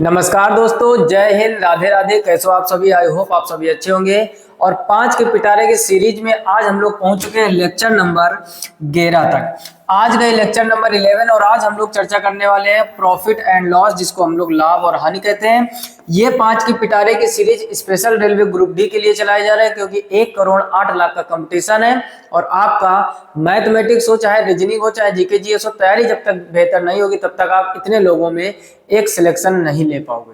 नमस्कार दोस्तों, जय हिंद, राधे राधे। कैसे हो आप सभी? आई होप आप सभी अच्छे होंगे। और 5 के पिटारे के सीरीज में आज हम लोग पहुंच चुके हैं लेक्चर नंबर 11 तक। आज गए लेक्चर नंबर 11 और आज हम लोग चर्चा करने वाले हैं प्रॉफिट एंड लॉस, जिसको हम लोग लाभ और हानि कहते हैं। ये 5 के पिटारे की series special railway group D के लिए चलाए जा रहे हैं, क्योंकि 1 करोड़ 8 लाख का कंपटीशन है। और आपका मैथमेटिक्स हो, चाहे रीजनिंग हो, चाहे जीके जीएस हो, तैयारी जब तक बेहतर नहीं होगी तब तक आप इतने लोगों में एक सिलेक्शन नहीं ले पाओगे।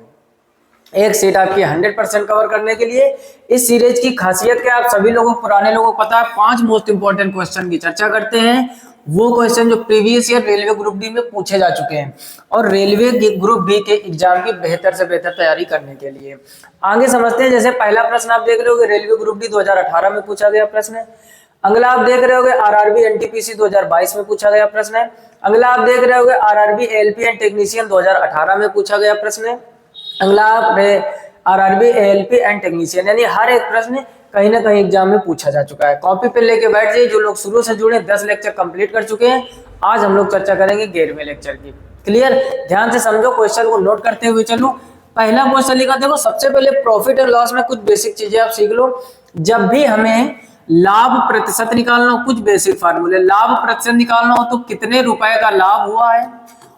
एक सीट आपकी 100% कवर करने के लिए इस सीरीज की खासियत क्या है, आप सभी लोगों पुराने लोगों को पता है। 5 मोस्ट इंपॉर्टेंट क्वेश्चन की चर्चा करते हैं, वो क्वेश्चन जो previous year railway group D में पूछे जा चुके हैं और रेलवे ग्रुप डी के एग्जाम की बेहतर से बेहतर तैयारी करने के लिए। आगे समझते हैं। जैसे पहला प्रश्न आप देख रहे होगे, रेलवे ग्रुप डी 2018 में पूछा गया प्रश्न है। अगला आप देख रहे होगे आरआरबी एनटीपीसी 2022 में पूछा गया प्रश्न है। अगला आप देख रहे होगे आरआरबी एएलपी एंड टेक्नीशियन 2018 में पूछा गया प्रश्न है। अगला आप आरआरबी एएलपी एंड टेक्नीशियन, यानी हर एक प्रश्न कहीं ना कहीं एग्जाम में पूछा जा चुका है। कॉपी पे लेके बैठ जाइए। जो लोग शुरू से जुड़े 10 लेक्चर कंप्लीट कर चुके हैं, आज हम लोग चर्चा करेंगे 11वें लेक्चर की। क्लियर? ध्यान से समझो, क्वेश्चन को नोट करते हुए चलो। पहला क्वेश्चन लिखा, देखो सबसे पहले प्रॉफिट एंड लॉस में कुछ बेसिक चीजें आप सीख लो। जब भी हमें लाभ प्रतिशत निकालना हो, कुछ बेसिक फार्मूले, लाभ प्रतिशत निकालना हो तो कितने रुपए का लाभ हुआ है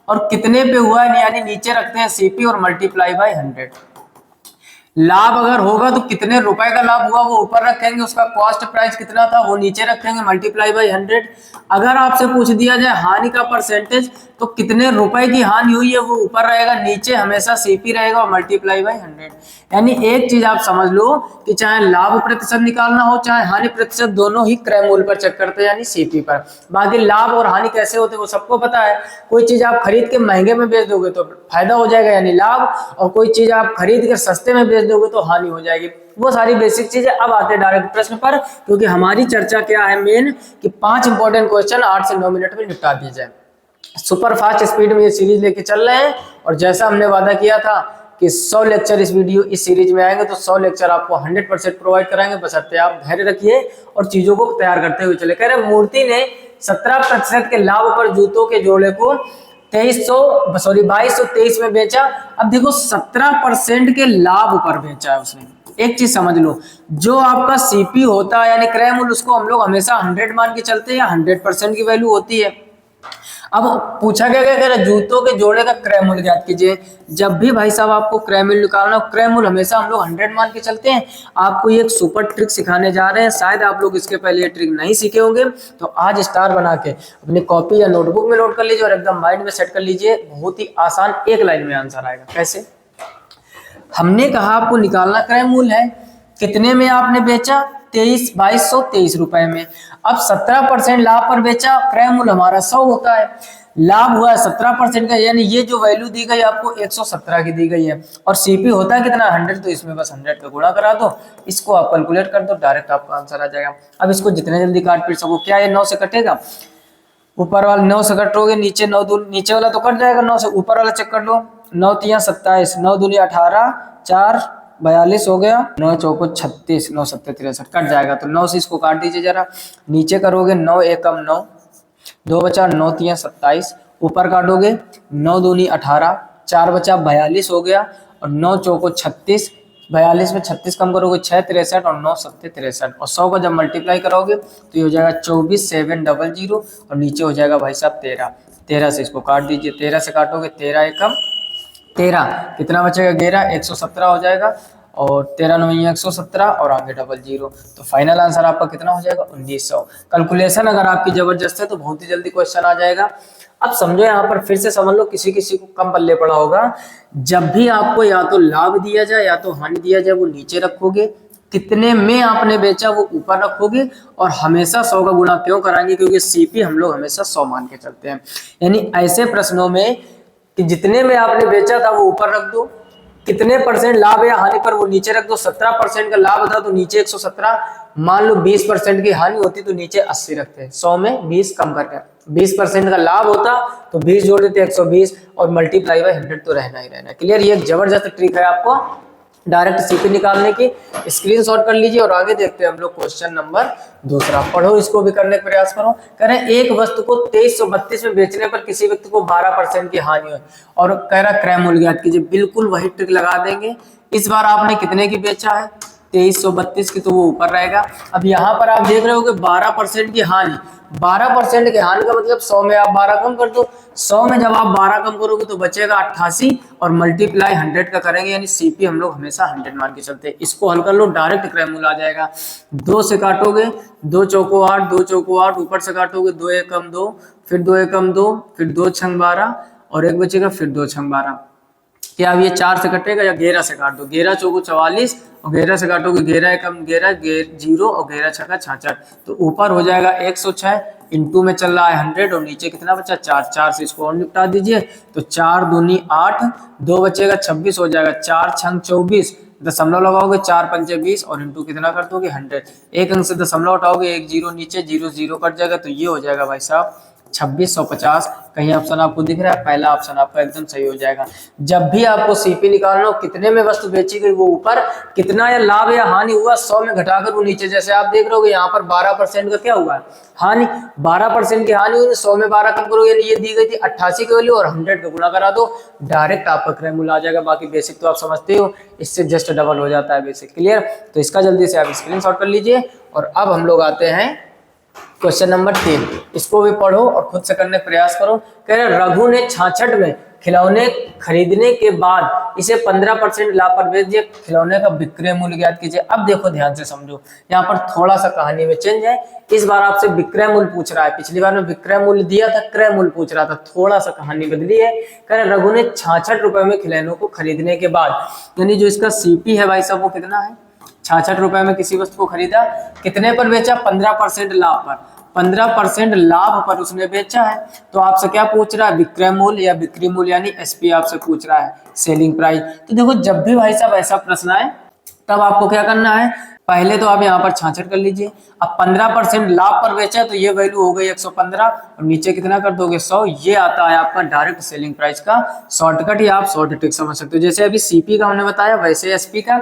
और कितने पे हुआ है, यानी नीचे रखते हैं सीपी और मल्टीप्लाई बाय 100। लाभ अगर होगा तो कितने रुपए का लाभ हुआ वो ऊपर रखेंगे, उसका कॉस्ट प्राइस कितना था वो नीचे रखेंगे, मल्टीप्लाई बाय 100। अगर आपसे पूछ दिया जाए हानि का परसेंटेज, तो कितने रुपए की हानि हुई है वो ऊपर रहेगा, नीचे हमेशा सीपी रहेगा और मल्टीप्लाई बाय 100। यानी एक चीज आप समझ लो कि चाहे लाभ प्रतिशत निकालना हो चाहे हानि प्रतिशत, दोनों ही क्रय मूल्य पर चेक करते हैं, यानी सीपी पर। बाकी लाभ और हानि कैसे होते हैं वो सबको पता है। कोई चीज आप खरीद के महंगे में बेच दोगे तो फायदा हो जाएगा, यानी लाभ, और कोई चीज आप खरीद के सस्ते में बेच दोगे तो हानि हो जाएगी। वो सारी बेसिक चीजें। अब आते हैं डायरेक्ट प्रश्न पर, क्योंकि हमारी चर्चा क्या है मेन, कि 5 इंपॉर्टेंट क्वेश्चन 8 से 9 मिनट में निपटा दिए जाए। सुपर फास्ट स्पीड में ये सीरीज लेके चल रहे हैं, और जैसा हमने वादा किया था कि 100 लेक्चर इस सीरीज में आएंगे, तो 100 लेक्चर आपको 100% प्रोवाइड कराएंगे। बशर्ते आप धैर्य रखिए और चीजों को तैयार करते हुए चले। कह रहे मूर्ति ने 17% के लाभ पर जूतों के जोड़े को 2223 में बेचा। अब देखो 17% के लाभ पर बेचा है उसने। एक चीज समझ लो, जो आपका सीपी होता है यानी क्रय मूल्य, उसको हम लोग हमेशा 100 मान के चलते हैं, या 100% की वैल्यू होती है। अब पूछा गया क्या, कह रहा जूतों के जोड़े का क्रय मूल्य ज्ञात कीजिए। जब भी भाई साहब आपको क्रय मूल्य निकालना हो, क्रय मूल्य हमेशा हम लोग 100 मान के चलते हैं। आपको ये एक सुपर ट्रिक सिखाने जा रहे हैं, शायद आप लोग इसके पहले ये ट्रिक नहीं सीखे होंगे, तो आज स्टार बना के अपनी कॉपी या नोटबुक में नोट कर लीजिए और एकदम माइंड में सेट कर लीजिए। बहुत ही आसान, एक लाइन में आंसर आएगा। कैसे? हमने कहा आपको निकालना क्रय मूल्य है, कितने में आपने बेचा? 2223 रुपए में। अब 17% लाभ पर बेचा, क्रय मूल्य हमारा 100 होता है, लाभ हुआ 17% का, यानी ये जो वैल्यू दी गई आपको 117 की दी गई है। और सीपी होता है कितना? 100, तो इसमें बस 100 का गुणा करा दो, इसको आप कैलकुलेट कर दो, डायरेक्ट आपका आंसर आ जाएगा। अब इसको जितने जल्दी काट पीट सको। क्या ये 9 से कटेगा? ऊपर वाला 9 से कटोगे, नीचे 9 दूनी, नीचे वाला तो कट जाएगा 9 से, ऊपर वाला चेक कर लो। 9 तिया 27, 9 दूनी 18, 4 42 हो गया, 9 चौको 36, 9 सत्ते 63, कट जाएगा। तो 9 से इसको काट दीजिए जरा, नीचे करोगे 9 एकम 9, 2 बचा 9 तिया 27, ऊपर काटोगे 9 दूनी 18, 4 बचा 42 हो गया, और 9 चौको 36, 42 में 36 कम करोगे 6 63, और 9 सत्ते 63, और 100 का जब मल्टीप्लाई करोगे तो ये हो जाएगा 24700, और नीचे हो जाएगा भाई साहब 13। 13 से इसको काट दीजिए, 13 से काटोगे 13 एकम 13, कितना बचेगा? 11, 117 हो जाएगा, और 13 9 117, और आगे 00। तो फाइनल आंसर आपका कितना हो जाएगा? 1900। कैलकुलेशन अगर आपकी जबरदस्त है तो बहुत ही जल्दी क्वेश्चन आ जाएगा। अब समझो, यहाँ पर फिर से समझ लो, किसी किसी को कम पल्ले पड़ा होगा। जब भी आपको या तो लाभ दिया जाए या तो हानि दिया जाए, वो नीचे रखोगे, कितने में आपने बेचा वो ऊपर रखोगे, और हमेशा 100 का गुणा क्यों कराएंगे? क्योंकि सीपी हम लोग हमेशा 100 मान के चलते हैं। यानी ऐसे प्रश्नों में कि जितने में आपने बेचा था वो ऊपर रख दो, कितने परसेंट लाभ या हानि पर वो नीचे रख दो। 17% का लाभ था तो नीचे 117, मान लो 20% की हानि होती तो नीचे 80 रखते हैं, 100 में 20 कम करके। 20% का लाभ होता तो 20 जोड़ देते 120, और मल्टीप्लाई बाय 100 तो रहना ही रहना। क्लियर? ये एक जबरदस्त ट्रिक है आपको डायरेक्ट सीपी निकालने की स्क्रीनशॉट कर लीजिए और आगे देखते हैं हम लोग क्वेश्चन नंबर दूसरा। पढ़ो, इसको भी करने का प्रयास करो। कह रहे हैं एक वस्तु को 2332 में बेचने पर किसी व्यक्ति को 12% की हानि हुई और कह रहा क्रय मूल्य ज्ञात कीजिए। बिल्कुल वही ट्रिक लगा देंगे। इस बार आपने कितने की बेचा है? 2332 की, तो वो ऊपर रहेगा। अब यहाँ पर आप देख रहे हो कि 12% की हानि। 12% की हानि का मतलब 100 में आप 12 कम कर दो। 100 में जब आप 12 कम करोगे तो बचेगा 88 और मल्टीप्लाई 100 का करेंगे, यानी सीपी हम लोग हमेशा 100 मान के चलते हैं। इसको हल कर लो, डायरेक्ट क्रय मूल्य आ जाएगा। 2 से काटोगे, 2 चौको 8, 2 चौको 8, ऊपर से काटोगे 2 एकम 2, फिर 2 एकम 2, फिर 2 छंग 12 और एक बचेगा, फिर 2 छंग 12। क्या अब ये 4 से कटेगा या 11 से काट दो? 11 चौको 44 और 11 से काटोगे 11 एकम 11, 0 और 11 छक्का 66, तो ऊपर हो जाएगा 106। इंटू में चल रहा है 100 और नीचे कितना बचा? 4। 4 से इसको और निपटा दीजिए, तो 4 दूनी 8, 2 बचेगा 26 हो जाएगा। 4 छंग 24, दशमलव लगाओगे 4 पंचे 20 और इंटू कितना कर दोगे? 100। एक अंक से दशमलव उठाओगे, 1 जीरो नीचे, 0 0 कट जाएगा, तो ये हो जाएगा भाई साहब 2650। कहीं ऑप्शन आपको दिख रहा है? पहला ऑप्शन आपका एकदम सही हो जाएगा। जब भी आपको सीपी निकालना हो, कितने में वस्तु बेची गई वो ऊपर, कितना या लाभ या हानि हुआ 100 में घटाकर वो नीचे। जैसे आप देख रहे हो यहाँ पर 12% का क्या हुआ है? हानि। 12% की हानि हुई, 100 में 12 कम करो, यानी ये दी गई थी 88 की वैल्यू और 100 का गुणा करा दो, डायरेक्ट आपका क्रय मूल्य आ जाएगा। बाकी बेसिक तो आप समझते हो, इससे जस्ट डबल हो जाता है बेसिक। क्लियर? तो इसका जल्दी से आप स्क्रीनशॉट कर लीजिए। और अब हम लोग आते हैं क्वेश्चन नंबर 3। इसको भी पढ़ो और खुद से करने का प्रयास करो। कह रहे रघु ने 66 में खिलौने खरीदने के बाद इसे 15% लाभ पर बेच दिया। खिलौने का विक्रय मूल्य ज्ञात कीजिए। अब देखो ध्यान से समझो, यहाँ पर थोड़ा सा कहानी में चेंज है। इस बार आपसे विक्रय मूल्य पूछ रहा है, पिछली बार में विक्रय मूल्य दिया था, क्रय मूल्य पूछ रहा था। थोड़ा सा कहानी बदली है। कह रहे रघु ने 66 रुपए में खिलौनों को खरीदने के बाद, यानी जो इसका सीपी है भाई साहब वो कितना है? 66 रुपए में किसी वस्तु को खरीदा, कितने पर बेचा? 15% लाभ पर। 15% लाभ पर उसने बेचा है। तो आपसे क्या पूछ रहा है? विक्रय मूल्य या बिक्री मूल्य, यानी एसपी आपसे पूछ रहा है, सेलिंग प्राइस। तो देखो जब भी भाई साहब ऐसा प्रश्न आए तब आपको क्या करना है? पहले तो आप यहाँ पर 66 कर लीजिए। अब 15% लाभ पर बेचा तो ये वैल्यू हो गई 115 और नीचे कितना कर दोगे? 100। ये आता है आपका डायरेक्ट सेलिंग प्राइस का शॉर्टकट, या आप शॉर्ट ट्रिक समझ सकते हो। जैसे अभी सीपी का हमने बताया, वैसे एसपी का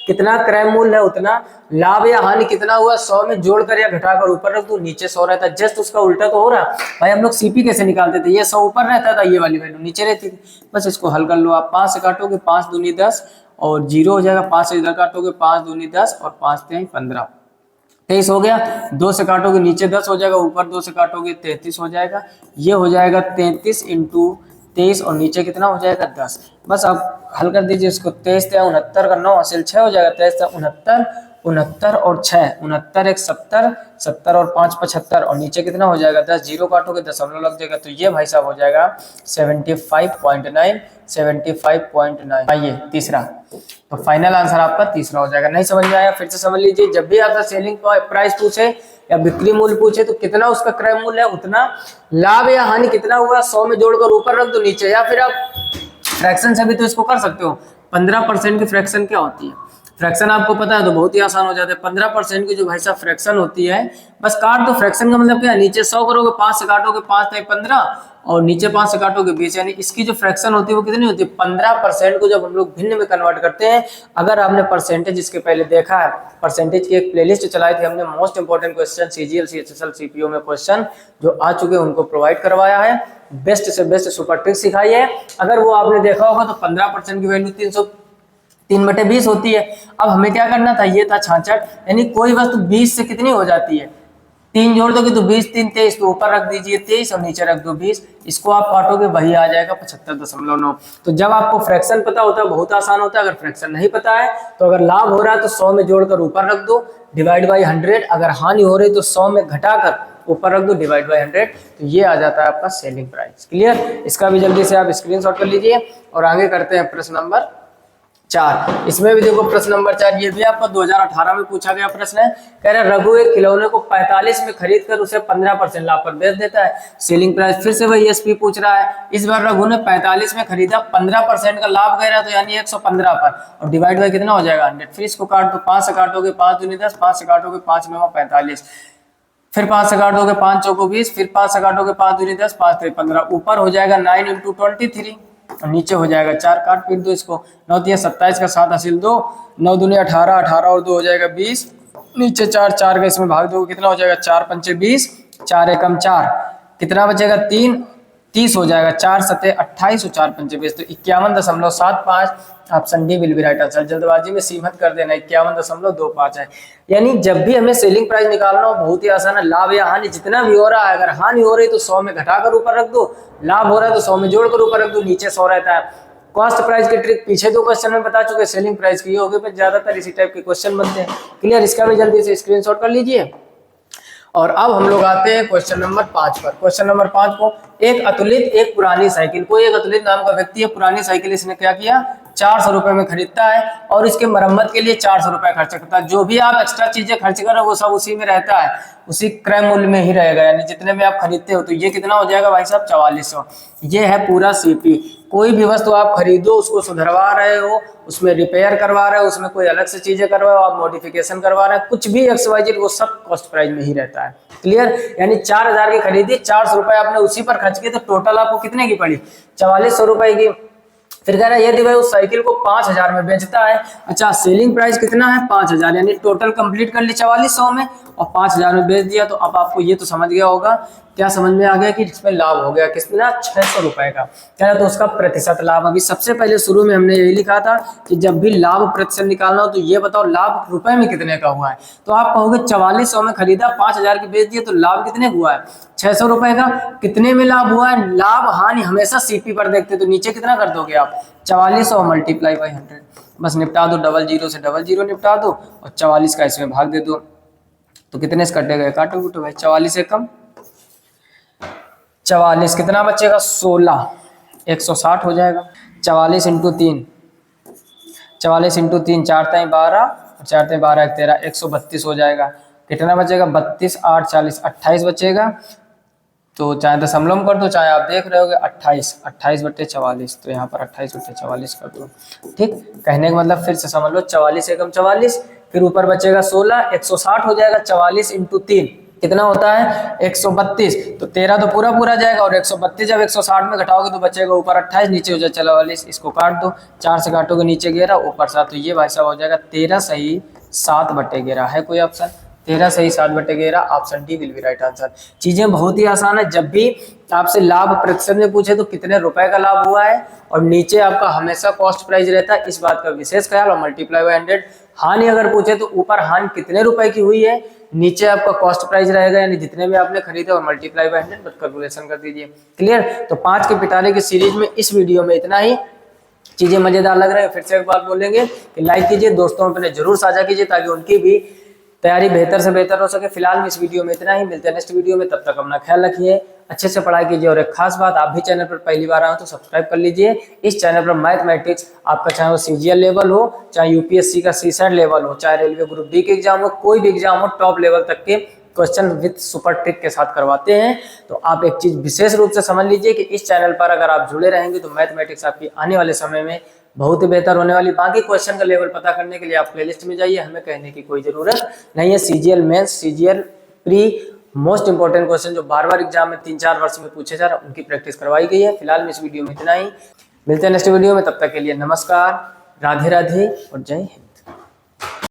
कितना क्रय मूल्य है उतना लाभ या हानि कितना हुआ 100 में जोड़कर या घटाकर ऊपर रख दो, नीचे 100 रहता है। जस्ट उसका उल्टा तो हो रहा है भाई। हम लोग सीपी कैसे निकालते थे? ये 100 ऊपर रहता था, ये वाली वैल्यू नीचे रहती थी। बस इसको हल कर लो आप। 5 से काटोगे 5 दूनी 10 और 0 हो जाएगा। 5 से इधर काटोगे 5 दूनी 10 और 5 3 15, 23 हो गया। 2 से काटोगे नीचे 10 हो जाएगा, ऊपर 2 से काटोगे 33 हो जाएगा। ये हो जाएगा 33 इंटू 23 और नीचे कितना हो जाएगा? 10। बस आप हल कर दीजिए इसको। 23 69 का 9 हासिल 6 हो जाएगा। 23 69, 69 और 6, 69 एक 70, 70 और 5 75 और नीचे कितना हो जाएगा? 10। 0 काटोगे दशमलव लग जाएगा, तो ये भाई साहब हो जाएगा 75.9, 75.9। आइए तीसरा, तो फाइनल आंसर आपका तीसरा हो जाएगा। नहीं समझ में आया? फिर से समझ लीजिए। जब भी आपका सेलिंग प्राइस पूछे या बिक्री मूल्य पूछे तो कितना उसका क्रय मूल्य है उतना लाभ या हानि कितना हुआ 100 में जोड़कर ऊपर रख दो नीचे, या फिर आप फ्रैक्शन से भी तो इसको कर सकते हो। 15% की फ्रैक्शन क्या होती है? फ्रैक्शन आपको पता है तो बहुत ही आसान हो जाता है। 15% की जो भाई साहब फ्रैक्शन होती है, बस काट दो। फ्रैक्शन का मतलब क्या है? नीचे 100 करोगे, 5 से काटोगे 5 3 15 और नीचे 5 से काटोगे 20, यानी इसकी जो फ्रैक्शन होती है वो कितनी होती है? 15% को जब हम लोग भिन्न में कन्वर्ट करते हैं। अगर आपने परसेंटेज इसके पहले देखा है, परसेंटेज की एक प्लेलिस्ट चलाई थी हमने, most important question CGL CHSL CPO में क्वेश्चन जो आ चुके हैं उनको प्रोवाइड करवाया है। बेस्ट से बेस्ट सुपर ट्रिक सिखाई है। अगर वो आपने देखा होगा तो 15% की वैल्यू 3/20 होती है। अब हमें क्या करना था? ये था 66, यानी कोई वस्तु 20 से कितनी हो जाती है? 3 जोड़ दोगे तो 20 3 23, तो ऊपर रख दीजिए 23 और नीचे रख दो 20। इसको आप काटोगे वही आ जाएगा 75.9। तो जब आपको फ्रैक्शन पता होता है बहुत आसान होता है। अगर फ्रैक्शन नहीं पता है तो अगर लाभ हो रहा है तो 100 में जोड़कर ऊपर रख दो, डिवाइड बाई 100। अगर हानि हो रही तो 100 में घटाकर ऊपर रख दो, डिवाइड बाई 100। तो ये आ जाता है आपका सेलिंग प्राइस। क्लियर? इसका भी जल्दी से आप स्क्रीनशॉट कर लीजिए और आगे करते हैं प्रश्न नंबर 4। इसमें भी देखो प्रश्न नंबर 4, ये भी आपका 2018 में पूछा गया प्रश्न है। कह रहे रघु एक खिलौने को 45 में खरीद कर उसे 15% लाभ पर बेच देता है। सेलिंग प्राइस फिर से वही एसपी पूछ रहा है। इस बार रघु ने 45 में खरीदा, 15% का लाभ कह रहा है, तो यानी 115 पर और डिवाइड बाई कितना हो जाएगा? 100। फिर इसको काट दो। 5 से काटोगे 5 दूनी 10, 5 से काटोगे 5 9 45, फिर 5 से काटोगे 5 चौको 20, फिर 5 से काटोगे 5 दूनी 10, 5 3 15, ऊपर हो जाएगा 9 × 23। और नीचे हो जाएगा 4, काट पीट दो इसको, 9 तिया 27 का 7 हासिल 2, 9 दूनी 18, 18 और 2 हो जाएगा 20, नीचे 4, 4 का इसमें भाग दो कितना हो जाएगा 4 पंचे 20, 4 एकम 4, कितना बचेगा 3, 30 हो जाएगा, 4 सते 28 और 4 पंचे 20, तो 51.75। Option D will be right answer. जल्दबाजी में सी मत कर देना, 51.25 है। यानी जब भी हमें सेलिंग प्राइस निकालना हो बहुत ही आसान है। लाभ या हानि जितना भी हो रहा है, अगर हानि हो रही है तो 100 में घटाकर ऊपर रख दो, लाभ हो रहा है तो 100 में जोड़कर ऊपर रख दो, नीचे 100 रहता है। कॉस्ट प्राइस की ट्रिक पीछे 2 क्वेश्चन में बता चुके, सेलिंग प्राइस की होगी, पर ज्यादातर इसी टाइप के क्वेश्चन बनते हैं। क्लियर, इसका भी जल्दी से स्क्रीनशॉट कर लीजिए। और अब हम लोग आते हैं क्वेश्चन नंबर 5 पर। क्वेश्चन नंबर 5 को, एक अतुलित एक पुरानी साइकिल, कोई एक अतुलित नाम का व्यक्ति है, पुरानी साइकिल इसने क्या किया 400 रुपए में खरीदता है और इसके मरम्मत के लिए 400 रुपए खर्च करता है। जो भी आप एक्स्ट्रा चीजें खर्च कर रहे हो वो सब उसी में रहता है, उसी क्रय मूल्य में ही रहेगा, यानी जितने में आप खरीदते हो। तो ये कितना हो जाएगा भाई साहब 4400। ये है पूरा सीपी। कोई भी वस्तु आप खरीदो, उसको सुधरवा रहे हो, उसमें रिपेयर करवा रहे हो, उसमें कोई अलग से चीजें करवा हो, आप मॉडिफिकेशन करवा रहे हैं, कुछ भी XYZ, वो सब कॉस्ट प्राइस में ही रहता है। क्लियर, यानी 4000 की खरीदी, 400 रुपए आपने उसी पर खर्च किए, तो टोटल आपको कितने की पड़ी 4400 रुपए की। फिर कह रहा है यदि भाई उस साइकिल को 5000 में बेचता है, अच्छा सेलिंग प्राइस कितना है 5000, यानी टोटल कंप्लीट कर ली 4400 में और 5000 में बेच दिया। तो अब आपको ये तो समझ गया होगा, क्या समझ में आ गया कि इसमें लाभ हो गया कितना 600 रुपए का। क्या तो उसका प्रतिशत लाभ, अभी सबसे पहले शुरू में हमने यही लिखा था कि जब भी लाभ प्रतिशत निकालना हो तो ये बताओ लाभ रुपए में कितने का हुआ है। तो आप कहोगे 4400 में खरीदा, 5000 की बेच दिए, तो लाभ कितने हुआ है 600 रुपए का। कितने में लाभ हुआ है, लाभ हानि हमेशा सीपी पर देखते, तो नीचे कितना कर दोगे आप 4400 मल्टीप्लाई बाई 100, बस निपटा दो, डबल जीरो से डबल जीरो निपटा दो और 44 का इसमें भाग दे दो, तो कितने से कटेगा, काटो कूटो भाई, 44 से कम 44 कितना बचेगा 16, 160 हो जाएगा। 44 इंटू 3, 44 इंटू 3, 4 ताई 12 और 4 ताई 12 13, 132 हो जाएगा। कितना बचेगा 32, 8 40, 28 बचेगा। तो चाहे दशमलव में कर दो, चाहे आप देख रहे होगे 28, 28/44, तो यहाँ पर 28/44 कर दो। ठीक, कहने का मतलब फिर से समझ लो, 44 एकम 44, फिर ऊपर बचेगा 16, 160 हो जाएगा। 44 इंटू 3 कितना होता है 132, तो 13 तो पूरा पूरा जाएगा और 132 जब 160 में घटाओगे तो बचेगा ऊपर 28, नीचे हो जाए 44, इसको काट दो, 4 से काटोगे नीचे 11 ऊपर 7, तो ये भाई साहब हो जाएगा 13 सही 7/11। है कोई ऑप्शन 13 सही 7/11, option D will be right answer. चीजें बहुत ही आसान है, जब भी आपसे लाभ प्रतिशत में पूछे तो कितने रुपए का लाभ हुआ है और नीचे आपका हमेशा कॉस्ट प्राइस रहता है, इस बात का विशेष ख्याल, और मल्टीप्लाई बाय 100। हानि अगर पूछे तो ऊपर हानि कितने रुपए की हुई है, नीचे आपका कॉस्ट प्राइस रहेगा, यानी जितने भी आपने खरीदे, और मल्टीप्लाई बाय 100 बस कैलकुलेशन कर दीजिए। क्लियर, तो 5 के पिटारे की सीरीज में इस वीडियो में इतना ही। चीजें मजेदार लग रहे हैं, फिर से एक बात बोलेंगे कि लाइक कीजिए, दोस्तों अपने जरूर साझा कीजिए ताकि उनकी भी तैयारी बेहतर से बेहतर हो सके। फिलहाल में इस वीडियो में इतना ही, मिलते हैं नेक्स्ट वीडियो में, तब तक अपना ख्याल रखिए, अच्छे से पढ़ाई कीजिए। और एक खास बात, आप भी चैनल पर पहली बार आए हो तो सब्सक्राइब कर लीजिए। इस चैनल पर मैथमेटिक्स आपका, चाहे वो CGL लेवल हो, चाहे UPSC का CSAT लेवल हो, चाहे रेलवे ग्रुप डी के एग्जाम हो, कोई भी एग्जाम हो, टॉप लेवल तक के क्वेश्चन विद सुपर ट्रिक के साथ करवाते हैं। तो आप एक चीज विशेष रूप से समझ लीजिए कि इस चैनल पर अगर आप जुड़े रहेंगे तो मैथमेटिक्स आपकी आने वाले समय में बहुत ही बेहतर होने वाली। बाकी क्वेश्चन का लेवल पता करने के लिए आप प्लेलिस्ट में जाइए, हमें कहने की कोई जरूरत नहीं है। CGL mains, CGL pre, most important question जो बार बार एग्जाम में 3-4 वर्ष में पूछे जा रहे हैं, उनकी प्रैक्टिस करवाई गई है। फिलहाल में इस वीडियो में इतना ही, मिलते हैं नेक्स्ट वीडियो में, तब तक के लिए नमस्कार, राधे राधे और जय हिंद।